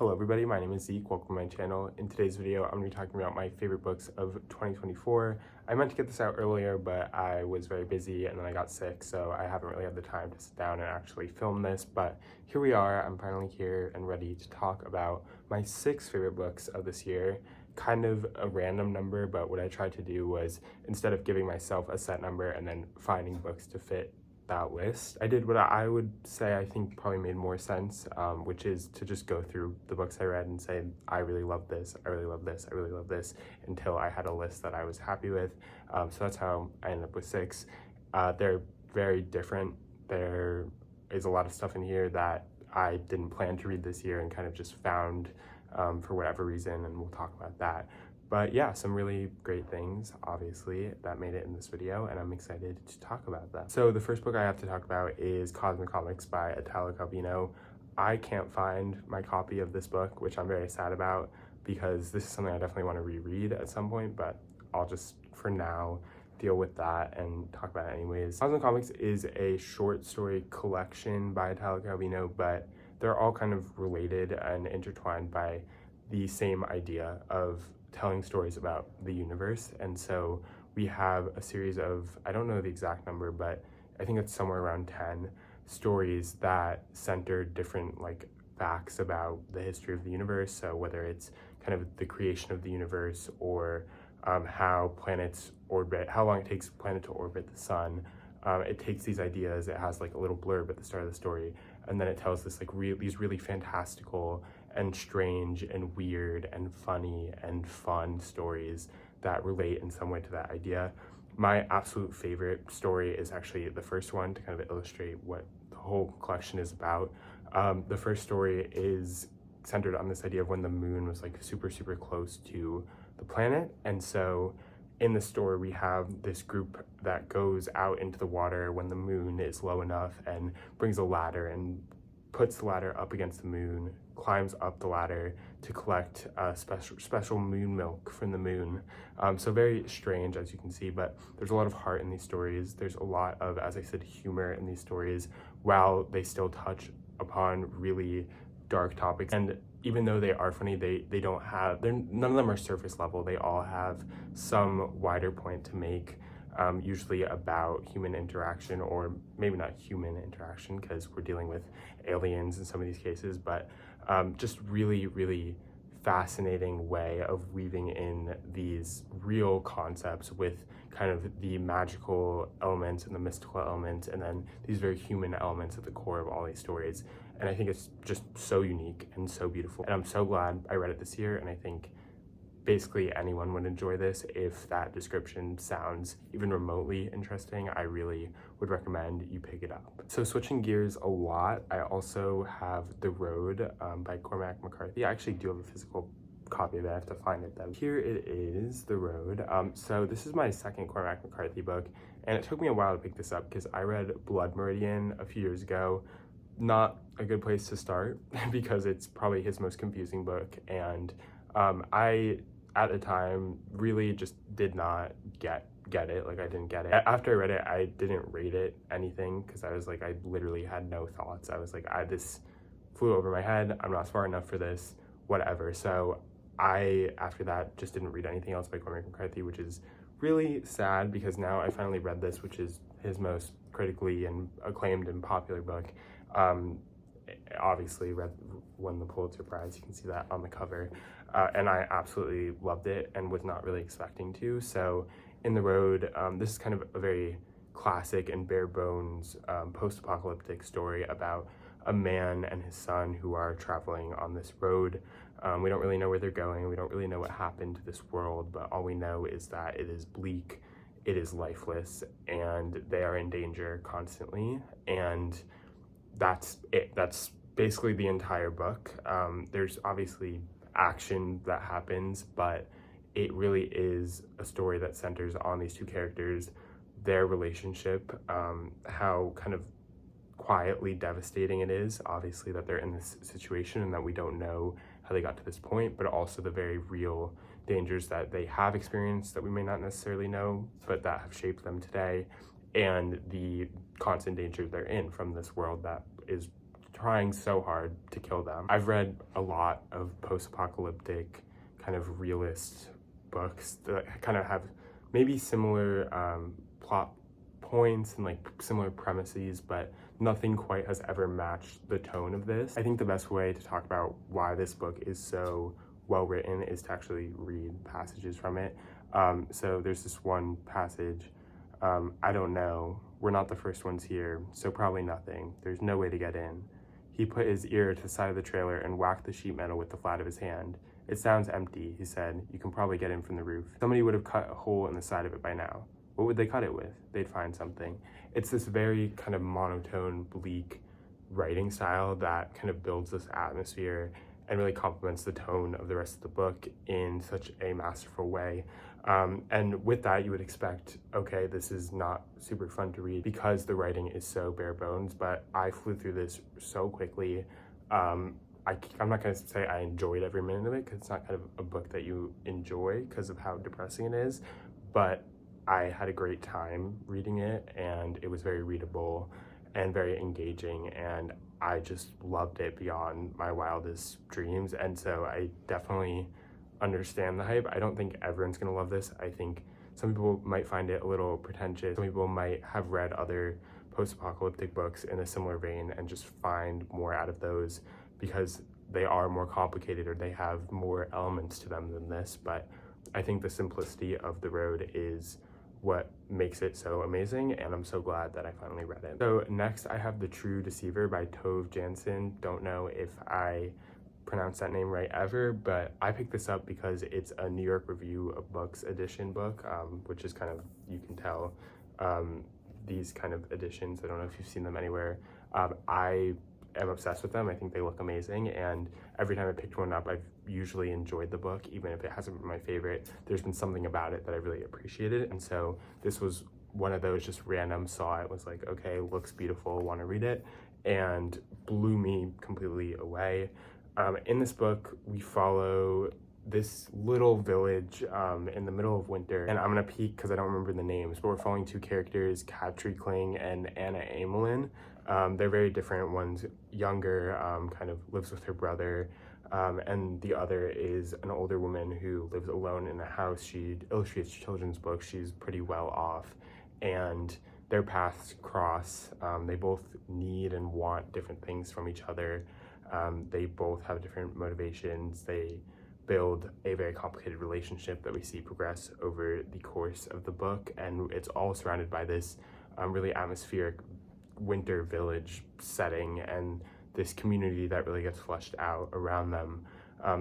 Hello everybody, my name is Zeke, welcome to my channel. In today's video, I'm going to be talking about my favorite books of 2024. I meant to get this out earlier, but I was very busy and then I got sick, so I haven't really had the time to sit down and actually film this, but here we are. I'm finally here and ready to talk about my 6 favorite books of this year. Kind of a random number, but what I tried to do was, instead of giving myself a set number and then finding books to fit that list, I did what I would say I think probably made more sense, which is to just go through the books I read and say, I really love this, I really love this, I really love this, until I had a list that I was happy with. So that's how I ended up with 6. They're very different. There is a lot of stuff in here that I didn't plan to read this year and kind of just found for whatever reason, and we'll talk about that. But yeah, some really great things, obviously, that made it in this video, and I'm excited to talk about them. So the first book I have to talk about is Cosmicomics by Italo Calvino. I can't find my copy of this book, which I'm very sad about, because this is something I definitely want to reread at some point, but I'll just, for now, deal with that and talk about it anyways. Cosmicomics is a short story collection by Italo Calvino, but they're all kind of related and intertwined by the same idea of telling stories about the universe. And so we have a series of, I don't know the exact number, but I think it's somewhere around 10 stories that center different facts about the history of the universe. So whether it's kind of the creation of the universe or how planets orbit, how long it takes a planet to orbit the sun. It takes these ideas, it has like a little blurb at the start of the story, and then it tells this these really fantastical and strange and weird and funny and fun stories that relate in some way to that idea. My absolute favorite story is actually the first one, to kind of illustrate what the whole collection is about. The first story is centered on this idea of when the moon was super close to the planet, and so in the story we have this group that goes out into the water when the moon is low enough and brings a ladder and puts the ladder up against the moon, climbs up the ladder to collect special moon milk from the moon. So very strange, as you can see, but there's a lot of heart in these stories. There's a lot of, as I said, humor in these stories, while they still touch upon really dark topics. And even though they are funny, they don't have, none of them are surface level. They all have some wider point to make, usually about human interaction, or maybe not human interaction because we're dealing with aliens in some of these cases, but just really fascinating way of weaving in these real concepts with kind of the magical elements and the mystical elements, and then these very human elements at the core of all these stories. And I think it's just so unique and so beautiful. And I'm so glad I read it this year, and I think basically anyone would enjoy this. If that description sounds even remotely interesting, I really would recommend you pick it up. So switching gears a lot, I also have The Road by Cormac McCarthy. I actually do have a physical copy of it. I have to find it though. Here it is, The Road. So this is my second Cormac McCarthy book, and it took me a while to pick this up because I read Blood Meridian a few years ago. Not a good place to start because it's probably his most confusing book, and I at the time really just did not get it. I didn't get it. After I read it, I didn't rate it anything because I was I literally had no thoughts. I was this flew over my head. I'm not smart enough for this, whatever. So I, after that, just didn't read anything else by Cormac McCarthy, which is really sad because now I finally read this, which is his most critically and acclaimed and popular book. Obviously won the Pulitzer Prize. You can see that on the cover. And I absolutely loved it and was not really expecting to. So in The Road, this is kind of a very classic and bare bones post-apocalyptic story about a man and his son who are traveling on this road. We don't really know where they're going. We don't really know what happened to this world, but all we know is that it is bleak, it is lifeless, and they are in danger constantly. And that's it. That's basically the entire book. There's obviously action that happens, but it really is a story that centers on these two characters, their relationship, how kind of quietly devastating it is, obviously, that they're in this situation and that we don't know how they got to this point, but also the very real dangers that they have experienced that we may not necessarily know, but that have shaped them today, and the constant danger they're in from this world that is trying so hard to kill them. I've read a lot of post-apocalyptic kind of realist books that kind of have maybe similar plot points and like similar premises, but nothing quite has ever matched the tone of this. I think the best way to talk about why this book is so well written is to actually read passages from it. So there's this one passage, I don't know, we're not the first ones here, so probably nothing. There's no way to get in. He put his ear to the side of the trailer and whacked the sheet metal with the flat of his hand. It sounds empty, he said. You can probably get in from the roof. Somebody would have cut a hole in the side of it by now. What would they cut it with? They'd find something. It's this very kind of monotone, bleak writing style that kind of builds this atmosphere and really complements the tone of the rest of the book in such a masterful way. And with that, you would expect, okay, this is not super fun to read because the writing is so bare bones, but I flew through this so quickly. I'm not going to say I enjoyed every minute of it because it's not kind of a book that you enjoy because of how depressing it is, but I had a great time reading it, and it was very readable and very engaging, and I just loved it beyond my wildest dreams. And so I definitely understand the hype. I don't think everyone's gonna love this. I think some people might find it a little pretentious. Some people might have read other post-apocalyptic books in a similar vein and just find more out of those because they are more complicated or they have more elements to them than this. But I think the simplicity of the road is what makes it so amazing, and I'm so glad that I finally read it. So next I have The True Deceiver by Tove Jansson. Don't know if I pronounced that name right ever, but I picked this up because it's a New York Review of Books edition book, which is kind of, you can tell, these kind of editions, I don't know if you've seen them anywhere. I am obsessed with them. I think they look amazing, and every time I picked one up, I've usually enjoyed the book, even if it hasn't been my favorite. There's been something about it that I really appreciated, and so this was one of those just random, saw it, was like, okay, looks beautiful, want to read it, and blew me completely away. In this book, we follow this little village in the middle of winter, and I'm gonna peek because I don't remember the names, but we're following two characters, Cline and Anna Amelin. They're very different. One's younger, kind of lives with her brother, and the other is an older woman who lives alone in a house. She illustrates children's books. She's pretty well off, and their paths cross. They both need and want different things from each other. They both have different motivations. They build a very complicated relationship that we see progress over the course of the book, and it's all surrounded by this really atmospheric winter village setting and this community that really gets fleshed out around them.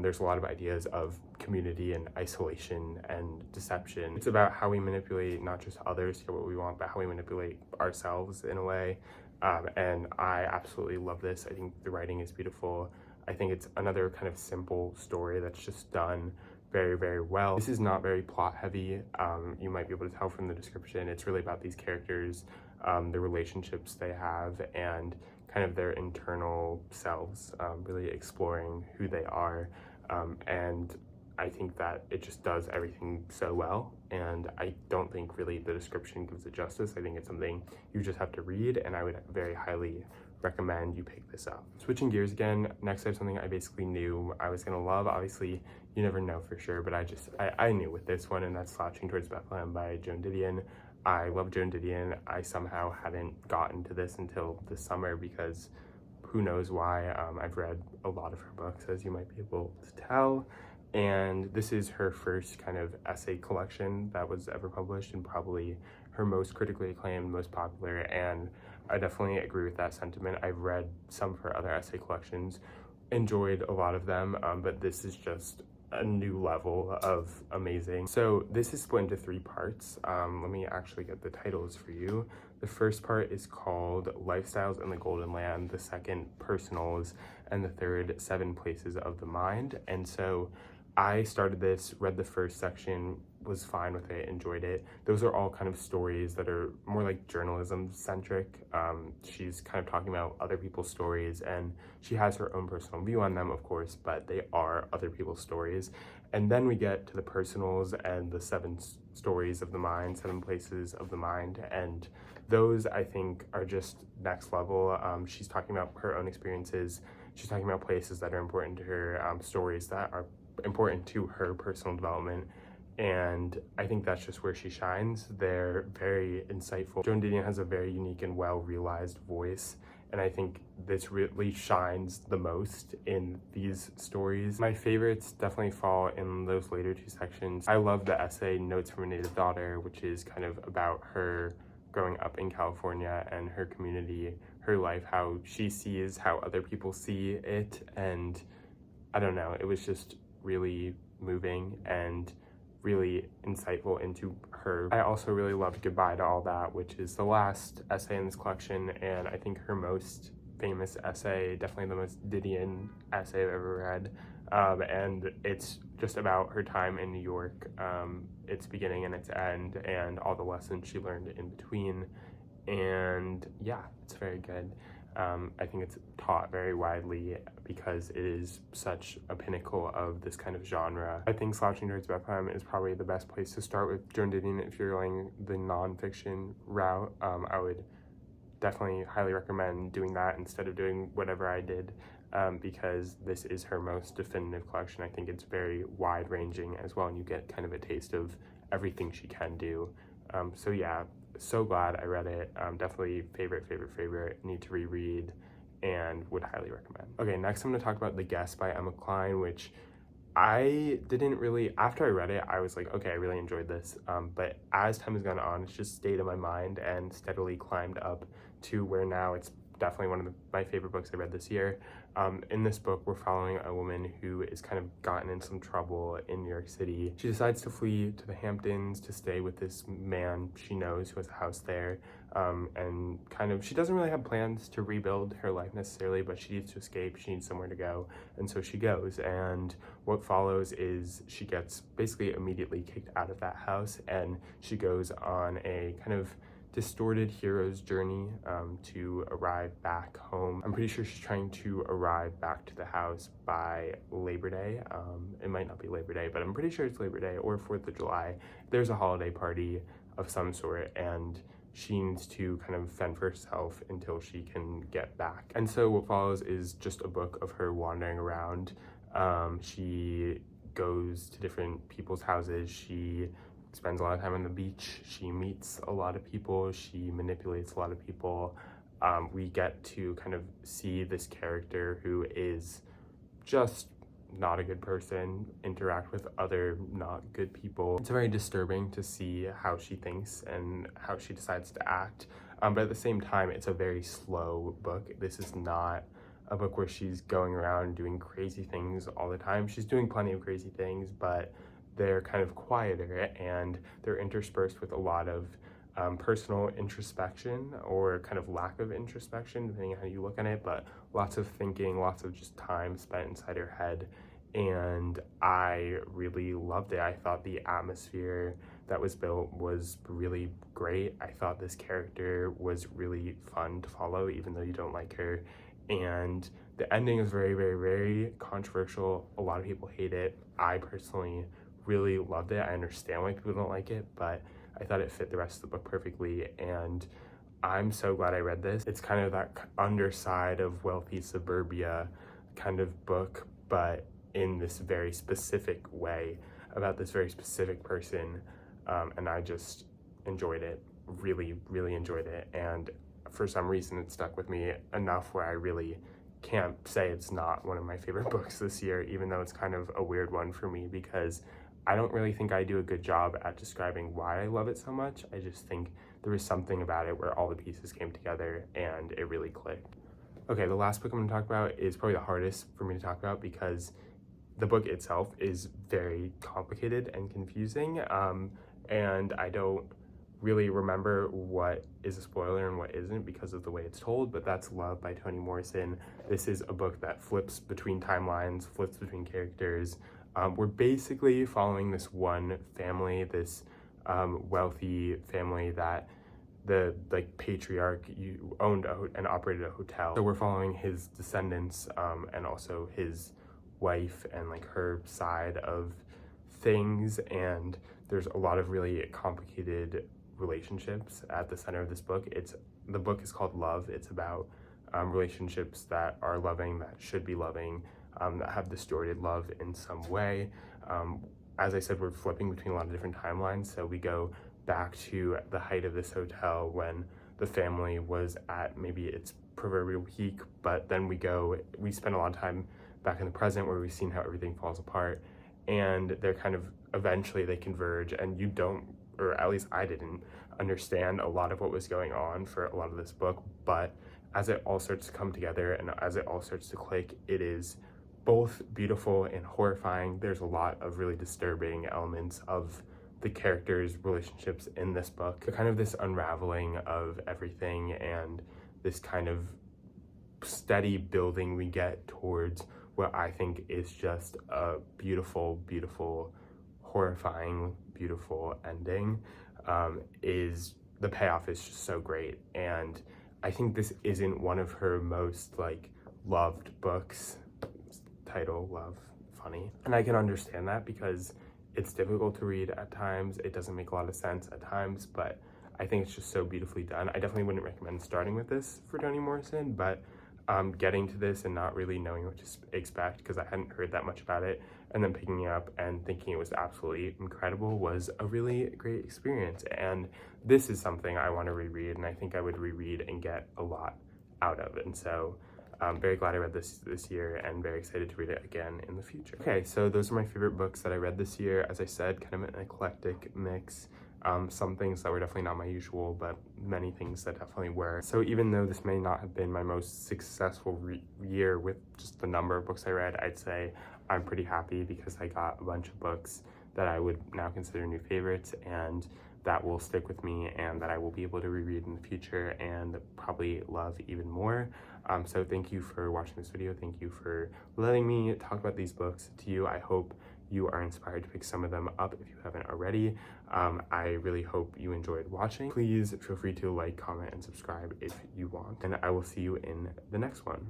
There's a lot of ideas of community and isolation and deception. It's about how we manipulate not just others to get what we want, but how we manipulate ourselves in a way. And I absolutely love this. I think the writing is beautiful. I think it's another kind of simple story that's just done very, very well. This is not very plot heavy. You might be able to tell from the description. It's really about these characters, the relationships they have, and kind of their internal selves, really exploring who they are. And I think that it just does everything so well, and I don't think really the description gives it justice. I think it's something you just have to read, and I would very highly recommend you pick this up. Switching gears again, next I have something I basically knew I was gonna love. Obviously, you never know for sure, but I knew with this one, and that's Slouching Towards Bethlehem by Joan Didion. I love Joan Didion. I somehow hadn't gotten to this until this summer because who knows why. I've read a lot of her books, as you might be able to tell, and this is her first kind of essay collection that was ever published, and probably her most critically acclaimed, most popular, and I definitely agree with that sentiment. I've read some of her other essay collections, enjoyed a lot of them, but this is just a new level of amazing. So this is split into 3 parts. Let me actually get the titles for you. The first part is called Lifestyles in the Golden Land, the second Personals, and the third 7 Places of the Mind. And so I started this, read the first section, was fine with it, enjoyed it. Those are all kind of stories that are more like journalism centric. She's kind of talking about other people's stories, and she has her own personal view on them, of course, but they are other people's stories. And then we get to the personals and the 7 stories of the mind, 7 places of the mind, and those I think are just next level. She's talking about her own experiences. She's talking about places that are important to her, stories that are important to her personal development, and I think that's just where she shines. They're very insightful. Joan Didion has a very unique and well-realized voice, and I think this really shines the most in these stories. My favorites definitely fall in those later 2 sections. I love the essay Notes from a Native Daughter, which is kind of about her growing up in California and her community, her life, how she sees how other people see it, and I don't know, it was just really moving and really insightful into her. I also really loved Goodbye to All That, which is the last essay in this collection, and I think her most famous essay, definitely the most Didion essay I've ever read, and it's just about her time in New York, its beginning and its end, and all the lessons she learned in between, and yeah, it's very good. I think it's taught very widely because it is such a pinnacle of this kind of genre. I think Slouching Towards Bethlehem is probably the best place to start with Joan Didion if you're going the nonfiction route. I would definitely highly recommend doing that instead of doing whatever I did, because this is her most definitive collection. I think it's very wide-ranging as well, and you get kind of a taste of everything she can do. So yeah, so glad I read it. Definitely favorite, need to reread, and would highly recommend. Okay, next I'm gonna talk about The Guest by Emma Cline, which I didn't really, after I read it, I was like, okay, I really enjoyed this. But as time has gone on, it's just stayed in my mind and steadily climbed up to where now it's definitely one of my favorite books I read this year. In this book, we're following a woman who is kind of gotten in some trouble in New York City. She decides to flee to the Hamptons to stay with this man she knows who has a house there. And kind of, she doesn't really have plans to rebuild her life necessarily, but she needs to escape, she needs somewhere to go, and so she goes. And what follows is she gets basically immediately kicked out of that house, and she goes on a kind of distorted hero's journey to arrive back home. I'm pretty sure she's trying to arrive back to the house by Labor Day. It might not be Labor Day, but I'm pretty sure it's Labor Day or 4th of July. There's a holiday party of some sort, and she needs to kind of fend for herself until she can get back. And so what follows is just a book of her wandering around. She goes to different people's houses. She spends a lot of time on the beach. She meets a lot of people. She manipulates a lot of people. We get to kind of see this character who is just not a good person interact with other not good people. It's very disturbing to see how she thinks and how she decides to act. But at the same time, it's a very slow book. This is not a book where she's going around doing crazy things all the time. She's doing plenty of crazy things, but they're kind of quieter, and they're interspersed with a lot of personal introspection, or kind of lack of introspection, depending on how you look at it, but lots of thinking, lots of just time spent inside her head, and I really loved it. I thought the atmosphere that was built was really great. I thought this character was really fun to follow, even though you don't like her, and the ending is very controversial. A lot of people hate it. I personally really loved it. I understand why people don't like it, but I thought it fit the rest of the book perfectly, and I'm so glad I read this. It's kind of that underside of wealthy suburbia kind of book, but in this very specific way about this very specific person, and I just enjoyed it, really enjoyed it, and for some reason it stuck with me enough where I really can't say it's not one of my favorite books this year, even though it's kind of a weird one for me because I don't really think I do a good job at describing why I love it so much. I just think there was something about it where all the pieces came together and it really clicked. Okay, the last book I'm gonna talk about is probably the hardest for me to talk about because the book itself is very complicated and confusing, and I don't really remember what is a spoiler and what isn't because of the way it's told, but that's Love by Toni Morrison. This is a book that flips between timelines, flips between characters, We're basically following this one family, this wealthy family that the patriarch owned and operated a hotel. So we're following his descendants and also his wife and like her side of things, and there's a lot of really complicated relationships at the center of this book. The book is called Love. It's about relationships that are loving, that should be loving, that have distorted love in some way. As I said, we're flipping between a lot of different timelines, so we go back to the height of this hotel when the family was at maybe its proverbial peak, but then we spend a lot of time back in the present where we've seen how everything falls apart, and they're kind of eventually they converge, and you don't, or at least I didn't understand a lot of what was going on for a lot of this book, but as it all starts to come together and as it all starts to click, it is both beautiful and horrifying. There's a lot of really disturbing elements of the characters' relationships in this book. So kind of this unraveling of everything and this kind of steady building we get towards what I think is just a beautiful, beautiful, horrifying, beautiful ending. Is the payoff is just so great, and I think this isn't one of her most like loved books. Title, Love, funny, and I can understand that because it's difficult to read at times. It doesn't make a lot of sense at times, but I think it's just so beautifully done. I definitely wouldn't recommend starting with this for Toni Morrison, but getting to this and not really knowing what to expect because I hadn't heard that much about it, and then picking it up and thinking it was absolutely incredible was a really great experience. And this is something I want to reread, and I think I would reread and get a lot out of it. And so I'm very glad I read this year and very excited to read it again in the future. Okay, so those are my favorite books that I read this year. As I said, kind of an eclectic mix. Some things that were definitely not my usual, but many things that definitely were. So even though this may not have been my most successful year with just the number of books I read, I'd say I'm pretty happy because I got a bunch of books that I would now consider new favorites and that will stick with me and that I will be able to reread in the future and probably love even more. So thank you for watching this video. Thank you for letting me talk about these books to you. I hope you are inspired to pick some of them up if you haven't already. I really hope you enjoyed watching. Please feel free to like, comment, and subscribe if you want, and I will see you in the next one.